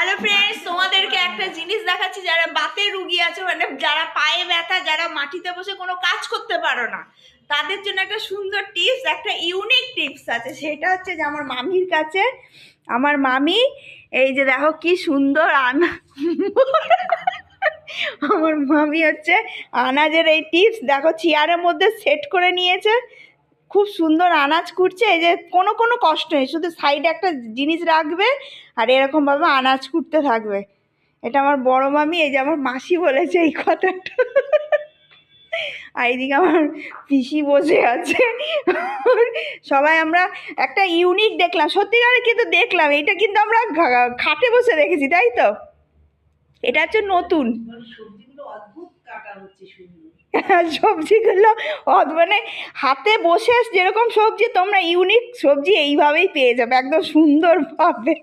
Hello friends, তোমাদেরকে একটা জিনিস দেখাচ্ছি। যারা বাতের রুগী আছে, মানে যারা পায়ে ব্যথা, যারা মাটিতে বসে কোনো কাজ করতে পারো না, তাদের জন্য একটা সুন্দর টিপস, একটা ইউনিক টিপস আছে। সেটা হচ্ছে যে আমার মামির কাছে, আমার মামি এই যে দেখো কি সুন্দর আমার মামি হচ্ছে আনাজের এই টিপস দেখো চেয়ারের মধ্যে সেট করে নিয়েছে। খুব সুন্দর আনাজ কুটছে। এই যে কোনো কোনো কষ্ট নেই, শুধু সাইডে একটা জিনিস রাখবে আর এরকমভাবে আনাজ কুটতে থাকবে। এটা আমার বড় মামি, এই যে আমার মাসি বলেছে এই কথাটা। আর এইদিকে আমার পিসি বসে আছে। সবাই আমরা একটা ইউনিক দেখলাম, সত্যিকারে কিন্তু দেখলাম। এটা কিন্তু আমরা খাটে বসে দেখেছি, তাই তো? এটা হচ্ছে নতুন। সবজিগুলো মানে হাতে বসে যেরকম সবজি তোমরা ইউনিক সবজি এইভাবেই পেয়ে যাবে, একদম সুন্দরভাবে।